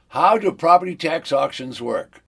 How do property tax auctions work?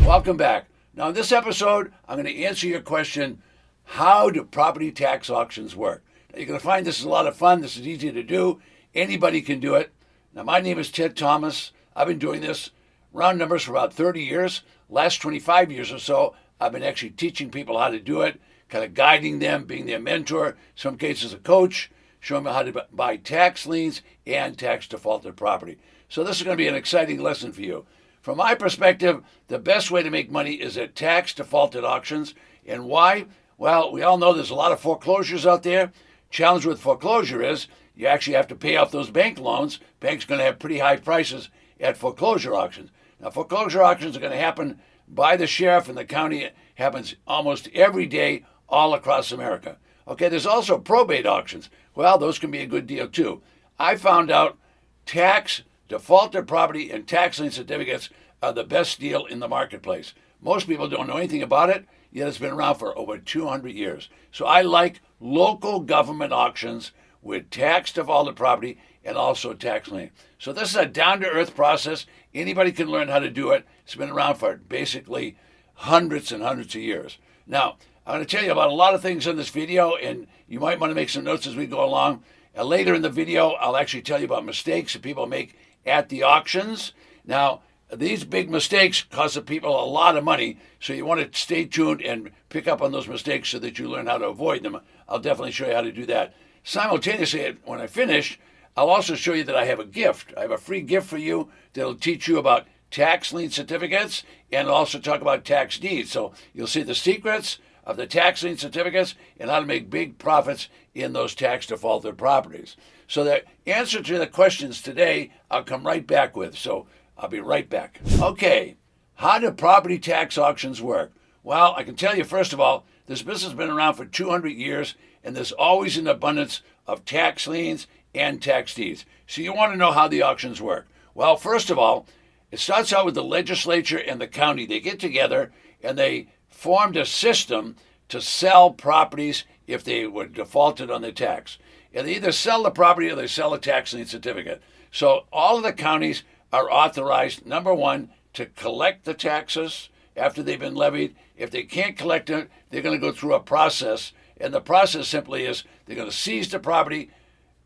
Welcome back. Now, in this episode, I'm going to answer your question, how do property tax auctions work? Now, you're going to find this is a lot of fun. This is easy to do. Anybody can do it. Now, my name is Ted Thomas. I've been doing this, round numbers, for about 30 years. Last 25 years or so, I've been actually teaching people how to do it, kind of guiding them, being their mentor, in some cases a coach, showing them how to buy tax liens and tax defaulted property. So this is going to be an exciting lesson for you. From my perspective, the best way to make money is at tax defaulted auctions. And why? Well, we all know there's a lot of foreclosures out there. Challenge with foreclosure is you actually have to pay off those bank loans. Banks are going to have pretty high prices at foreclosure auctions. Now, foreclosure auctions are going to happen by the sheriff in the county. It happens almost every day all across America. Okay, there's also probate auctions. Well, those can be a good deal too. I found out tax defaulted property and tax lien certificates are the best deal in the marketplace. Most people don't know anything about it, yet it's been around for over 200 years. So I like local government auctions with tax defaulted property and also tax lien. So this is a down-to-earth process. Anybody can learn how to do it. It's been around for basically hundreds and hundreds of years. Now, I'm going to tell you about a lot of things in this video, and you might want to make some notes as we go along. Later in the video, I'll actually tell you about mistakes that people make at the auctions. Now, these big mistakes cost the people a lot of money, so you want to stay tuned and pick up on those mistakes so that you learn how to avoid them. I'll definitely show you how to do that. Simultaneously, when I finish, I'll also show you that I have a gift. I have a free gift for you that'll teach you about tax lien certificates and also talk about tax deeds. So you'll see the secrets of the tax lien certificates and how to make big profits in those tax defaulted properties. So the answer to the questions today, I'll come right back with. So I'll be right back. Okay, how do property tax auctions work? Well, I can tell you, first of all, this business has been around for 200 years, and there's always an abundance of tax liens and tax deeds. So you want to know how the auctions work. Well, first of all, it starts out with the legislature and the county. They get together and they formed a system to sell properties if they were defaulted on their tax. And they either sell the property or they sell a tax lien certificate. So all of the counties are authorized, number one, to collect the taxes after they've been levied. If they can't collect it, they're going to go through a process. And the process simply is they're going to seize the property,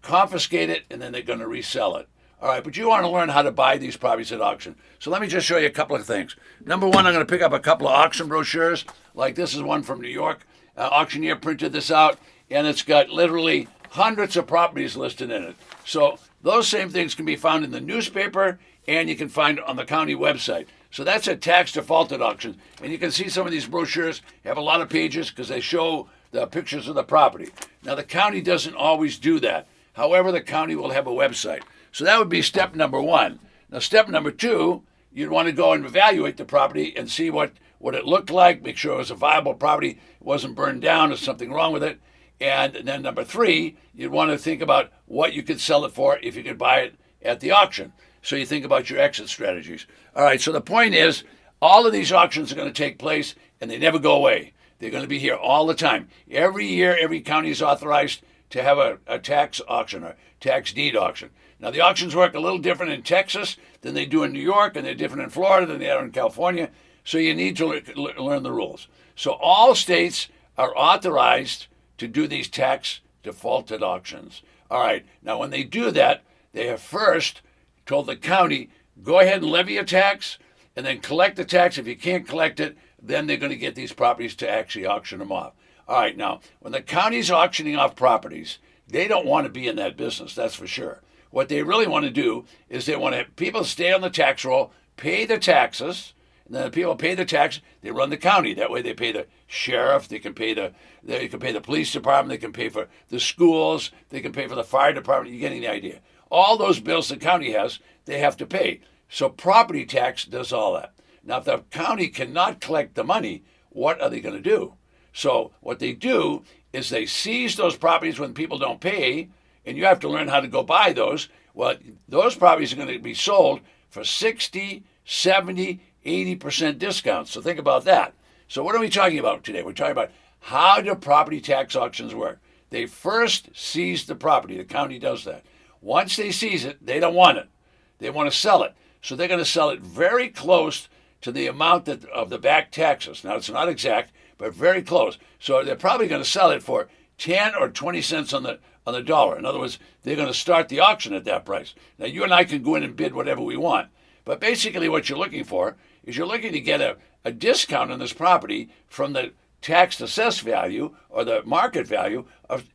confiscate it, and then they're going to resell it. All right, but you want to learn how to buy these properties at auction. So let me just show you a couple of things. Number one, I'm going to pick up a couple of auction brochures. Like this is one from New York. Auctioneer printed this out, and it's got literally hundreds of properties listed in it. So those same things can be found in the newspaper, and you can find it on the county website. So that's a tax defaulted auction. And you can see some of these brochures have a lot of pages because they show the pictures of the property. Now, the county doesn't always do that. However, the county will have a website. So that would be step number one. Now, step number two, you'd want to go and evaluate the property and see what it looked like, make sure it was a viable property, it wasn't burned down, there's something wrong with it. And then number three, you'd want to think about what you could sell it for if you could buy it at the auction. So you think about your exit strategies. All right, so the point is, all of these auctions are going to take place, and they never go away. They're going to be here all the time. Every year, every county is authorized to have a tax auction or tax deed auction. Now, the auctions work a little different in Texas than they do in New York, and they're different in Florida than they are in California, so you need to learn the rules. So all states are authorized to do these tax defaulted auctions. All right, now when they do that, they have first told the county, go ahead and levy a tax, and then collect the tax. If you can't collect it, then they're going to get these properties to actually auction them off. All right, now, when the county's auctioning off properties, they don't want to be in that business, that's for sure. What they really want to do is they want to have people stay on the tax roll, pay the taxes, and then the people pay the tax, they run the county. That way they pay the sheriff, they can pay the police department, they can pay for the schools, they can pay for the fire department. You're getting the idea. All those bills the county has, they have to pay. So property tax does all that. Now, if the county cannot collect the money, what are they going to do? So what they do is they seize those properties when people don't pay, and you have to learn how to go buy those. Well, those properties are going to be sold for 60, 70, 80% discounts. So think about that. So what are we talking about today? We're talking about how do property tax auctions work. They first seize the property. The county does that. Once they seize it, they don't want it. They want to sell it. So they're going to sell it very close to the amount of the back taxes. Now, it's not exact, but very close. So they're probably going to sell it for 10 or 20 cents on the dollar. In other words, they're going to start the auction at that price. Now, you and I can go in and bid whatever we want. But basically what you're looking for is you're looking to get a discount on this property from the tax assessed value or the market value.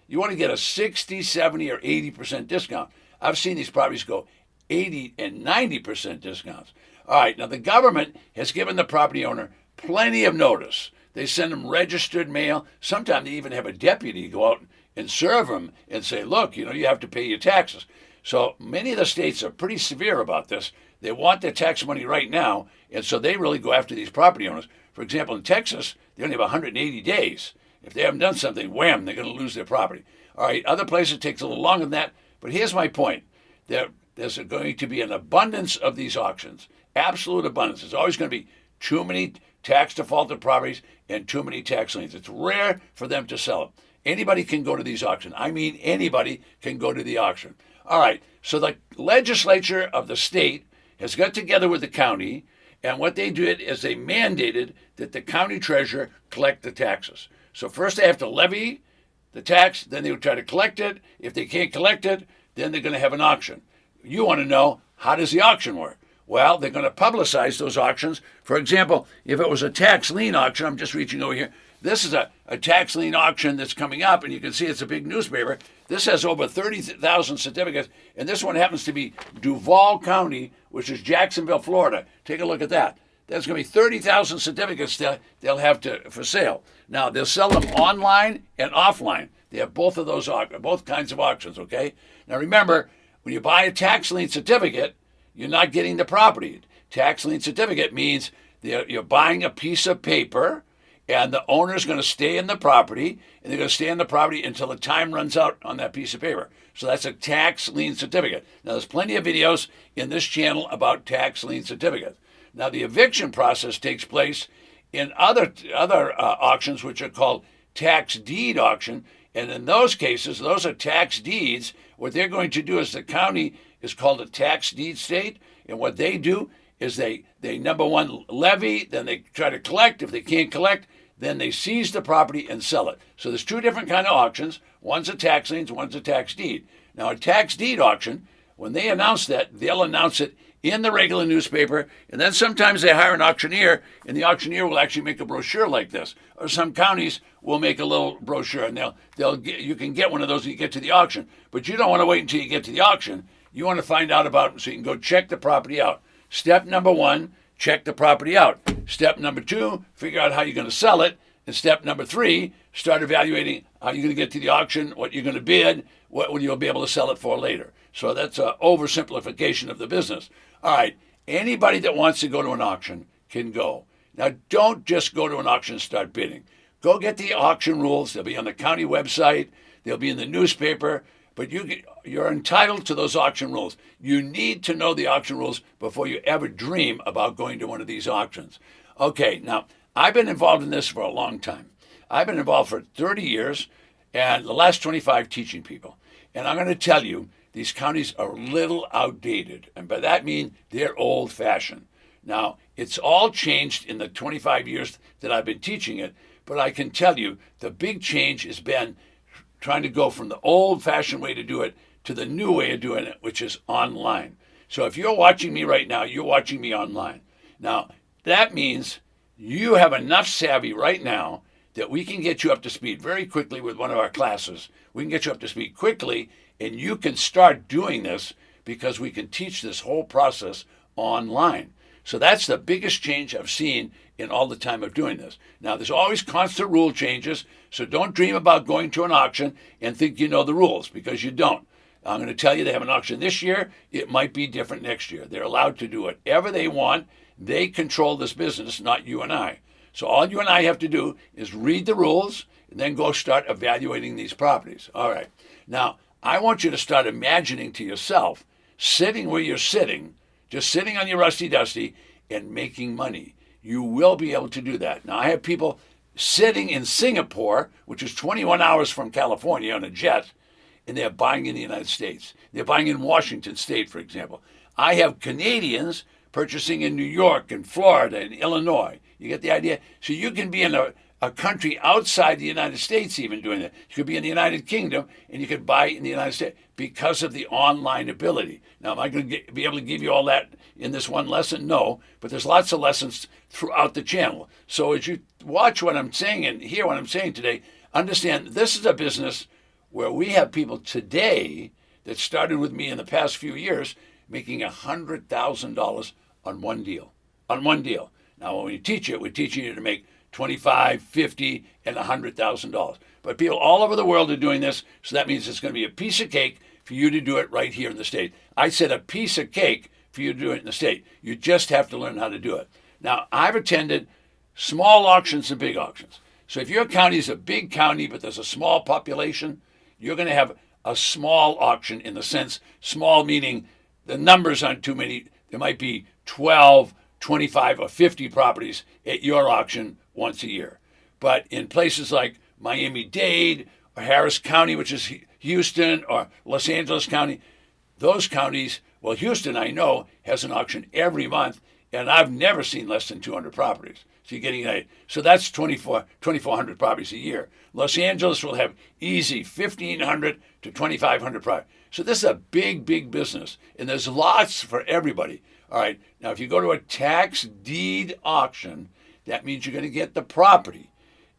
You want to get a 60, 70, or 80% discount. I've seen these properties go 80 and 90% discounts. All right, now the government has given the property owner plenty of notice. They send them registered mail. Sometimes they even have a deputy go out and serve them and say, look, you have to pay your taxes. So many of the states are pretty severe about this. They want their tax money right now, and so they really go after these property owners. For example, in Texas, they only have 180 days. If they haven't done something, wham, they're going to lose their property. All right, other places it takes a little longer than that, but here's my point. There's going to be an abundance of these auctions, absolute abundance. There's always going to be too many tax defaulted properties and too many tax liens. It's rare for them to sell them. Anybody can go to these auctions. I mean, anybody can go to the auction. All right, so the legislature of the state has got together with the county, and what they did is they mandated that the county treasurer collect the taxes. So first they have to levy the tax, then they would try to collect it. If they can't collect it, then they're going to have an auction. You want to know, how does the auction work? Well, they're going to publicize those auctions. For example, if it was a tax lien auction, I'm just reaching over here. This is a tax lien auction that's coming up, and you can see it's a big newspaper. This has over 30,000 certificates, and this one happens to be Duval County, which is Jacksonville, Florida. Take a look at that. There's going to be 30,000 certificates they'll have for sale. Now, they'll sell them online and offline. They have both of those, both kinds of auctions, okay? Now, remember, when you buy a tax lien certificate, you're not getting the property. Tax lien certificate means you're buying a piece of paper, and the owner's going to stay in the property, and they're going to stay in the property until the time runs out on that piece of paper. So that's a tax lien certificate. Now, there's plenty of videos in this channel about tax lien certificates. Now, the eviction process takes place in other auctions, which are called tax deed auction. And in those cases, those are tax deeds. What they're going to do is the county is called a tax deed state. And what they do is they number one, levy, then they try to collect. If they can't collect, then they seize the property and sell it. So there's two different kind of auctions. One's a tax liens, one's a tax deed. Now, a tax deed auction, when they announce that, they'll announce it in the regular newspaper, and then sometimes they hire an auctioneer, and the auctioneer will actually make a brochure like this. Or some counties will make a little brochure, and you can get one of those when you get to the auction. But you don't want to wait until you get to the auction. You want to find out about it so you can go check the property out. Step number one, check the property out. Step number two, figure out how you're going to sell it. And step number three, start evaluating how you're going to get to the auction, what you're going to bid, what you'll be able to sell it for later. So that's an oversimplification of the business. All right, anybody that wants to go to an auction can go. Now, don't just go to an auction and start bidding. Go get the auction rules. They'll be on the county website. They'll be in the newspaper. But you're entitled to those auction rules. You need to know the auction rules before you ever dream about going to one of these auctions. Okay, now, I've been involved in this for a long time. I've been involved for 30 years, and the last 25 teaching people. And I'm going to tell you, these counties are a little outdated. And by that I mean they're old-fashioned. Now, it's all changed in the 25 years that I've been teaching it, but I can tell you the big change has been trying to go from the old-fashioned way to do it to the new way of doing it, which is online. So if you're watching me right now, you're watching me online. Now, that means you have enough savvy right now that we can get you up to speed very quickly with one of our classes. We can get you up to speed quickly, and you can start doing this because we can teach this whole process online. So that's the biggest change I've seen in all the time of doing this. Now, there's always constant rule changes, so don't dream about going to an auction and think you know the rules, because you don't. I'm going to tell you they have an auction this year. It might be different next year. They're allowed to do whatever they want. They control this business, not you and I. So all you and I have to do is read the rules and then go start evaluating these properties. All right. Now, I want you to start imagining to yourself, sitting where you're sitting, just sitting on your rusty dusty and making money. You will be able to do that. Now, I have people sitting in Singapore, which is 21 hours from California on a jet, and they're buying in the United States. They're buying in Washington State, for example. I have Canadians purchasing in New York and Florida and Illinois. You get the idea? So you can be in a country outside the United States even doing that. You could be in the United Kingdom and you could buy in the United States because of the online ability. Now, am I going to be able to give you all that in this one lesson? No, but there's lots of lessons throughout the channel. So as you watch what I'm saying and hear what I'm saying today, understand this is a business where we have people today that started with me in the past few years making $100,000 on one deal. On one deal. Now, when we teach it, we're teaching you to make $25,000, $50,000, and $100,000. But people all over the world are doing this, so that means it's going to be a piece of cake for you to do it right here in the state. I said a piece of cake for you to do it in the state. You just have to learn how to do it. Now, I've attended small auctions and big auctions. So if your county is a big county, but there's a small population, you're going to have a small auction in the sense, small meaning the numbers aren't too many. There might be 12, 25, or 50 properties at your auction once a year. But in places like Miami-Dade or Harris County, which is Houston, or Los Angeles County, those counties, well, Houston, I know, has an auction every month, and I've never seen less than 200 properties. So you're getting so that's 2,400 properties a year. Los Angeles will have easy 1,500 to 2,500 properties. So this is a big, big business, and there's lots for everybody. All right, now if you go to a tax deed auction, that means you're going to get the property,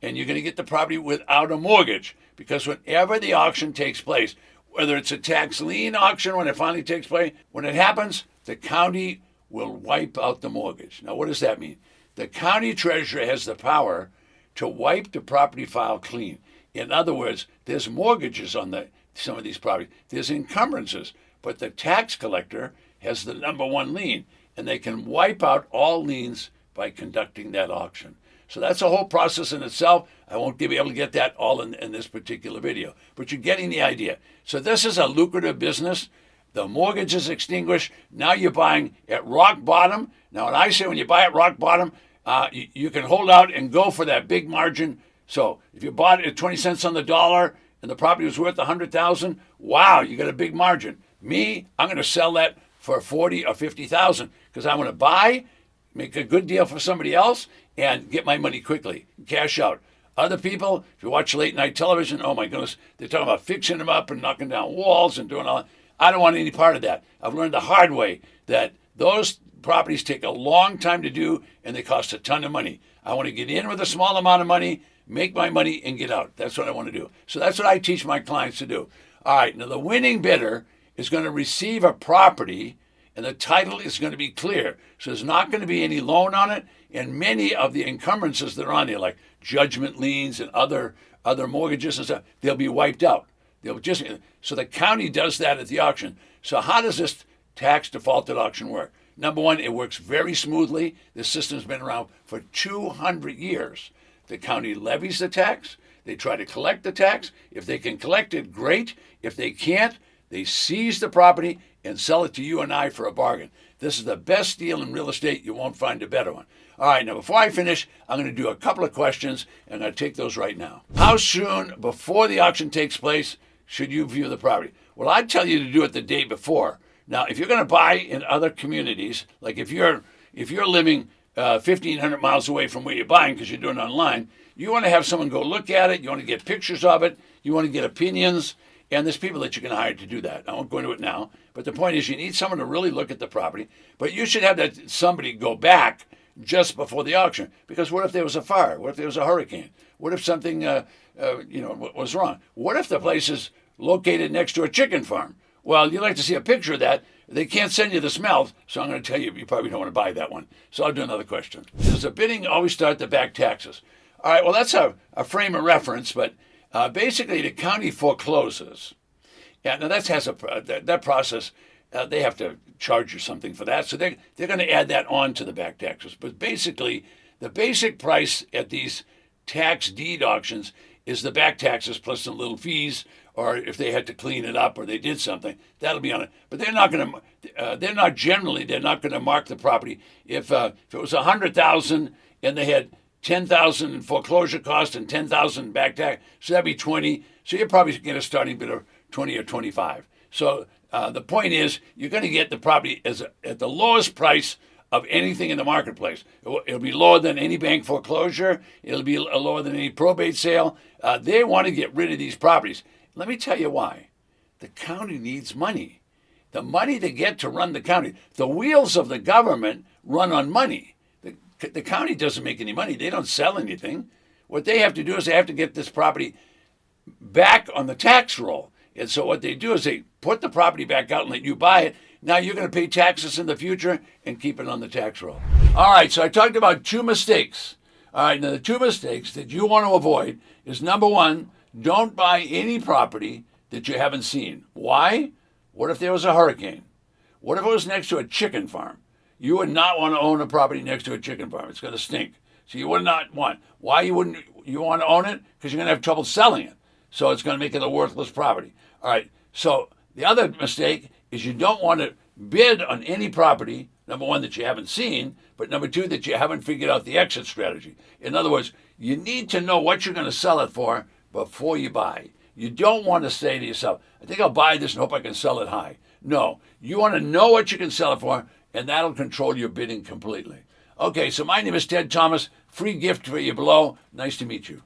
and you're going to get the property without a mortgage, because whenever the auction takes place, whether it's a tax lien auction when it finally takes place, when it happens, the county will wipe out the mortgage. Now, what does that mean? The county treasurer has the power to wipe the property file clean. In other words, there's mortgages on some of these properties. There's encumbrances, but the tax collector has the number one lien, and they can wipe out all liens by conducting that auction. So that's a whole process in itself. I won't be able to get that all in this particular video, but you're getting the idea. So this is a lucrative business. The mortgage is extinguished. Now you're buying at rock bottom. Now, when I say when you buy at rock bottom, you can hold out and go for that big margin. So if you bought it at 20 cents on the dollar and the property was worth $100,000, wow, you got a big margin. Me, I'm going to sell that for $40,000 or $50,000 because I want to buy, make a good deal for somebody else, and get my money quickly, cash out. Other people, if you watch late night television, oh my goodness, they're talking about fixing them up and knocking down walls and doing all that. I don't want any part of that. I've learned the hard way that those properties take a long time to do and they cost a ton of money. I want to get in with a small amount of money, make my money, and get out. That's what I want to do. So that's what I teach my clients to do. All right, now the winning bidder is going to receive a property and the title is going to be clear. So there's not going to be any loan on it, and many of the encumbrances that are on there, like judgment liens and other mortgages and stuff, they'll be wiped out. So the county does that at the auction. So how does this tax defaulted auction work? Number one, it works very smoothly. This system's been around for 200 years. The county levies the tax. They try to collect the tax. If they can collect it, great. If they can't, they seize the property and sell it to you and I for a bargain. This is the best deal in real estate. You won't find a better one. All right, now before I finish, I'm going to do a couple of questions, and I'm going to take those right now. How soon before the auction takes place should you view the property? Well, I'd tell you to do it the day before. Now, if you're going to buy in other communities, like if you're living 1,500 miles away from where you're buying because you're doing it online, you want to have someone go look at it. You want to get pictures of it. You want to get opinions. And there's people that you can hire to do that. I won't go into it now. But the point is you need someone to really look at the property. But you should have that somebody go back just before the auction. Because what if there was a fire? What if there was a hurricane? What if something was wrong? What if the place is located next to a chicken farm? Well, you'd like to see a picture of that. They can't send you the smells, so I'm going to tell you, you probably don't want to buy that one. So I'll do another question. Does the bidding always start at the back taxes? All right, well, that's a frame of reference, but basically the county forecloses. Yeah, now that process, they have to charge you something for that, so they're going to add that on to the back taxes. But basically, the basic price at these tax deed auctions is the back taxes plus some little fees, or if they had to clean it up or they did something, that'll be on it. But they're not going to mark the property. If it was $100,000 and they had $10,000 in foreclosure cost and $10,000 back tax, so that'd be 20. So you're probably get a starting bid of 20 or 25. So the point is, you're going to get the property at the lowest price of anything in the marketplace. It'll be lower than any bank foreclosure. It'll be lower than any probate sale. They want to get rid of these properties. Let me tell you why. The county needs money. The money they get to run the county. The wheels of the government run on money. The county doesn't make any money. They don't sell anything. What they have to do is they have to get this property back on the tax roll. And so what they do is they put the property back out and let you buy it. Now you're going to pay taxes in the future and keep it on the tax roll. All right, so I talked about 2 mistakes. All right, now the 2 mistakes that you want to avoid is, number 1, don't buy any property that you haven't seen. Why? What if there was a hurricane? What if it was next to a chicken farm? You would not want to own a property next to a chicken farm. It's going to stink. So you would not want. Why you wouldn't you want to own it? Because you're going to have trouble selling it. So it's going to make it a worthless property. All right. So the other mistake is you don't want to bid on any property, number 1, that you haven't seen, but number 2, that you haven't figured out the exit strategy. In other words, you need to know what you're going to sell it for before you buy. You don't want to say to yourself, I think I'll buy this and hope I can sell it high. No, you want to know what you can sell it for, and that'll control your bidding completely. Okay, so my name is Ted Thomas. Free gift for you below. Nice to meet you.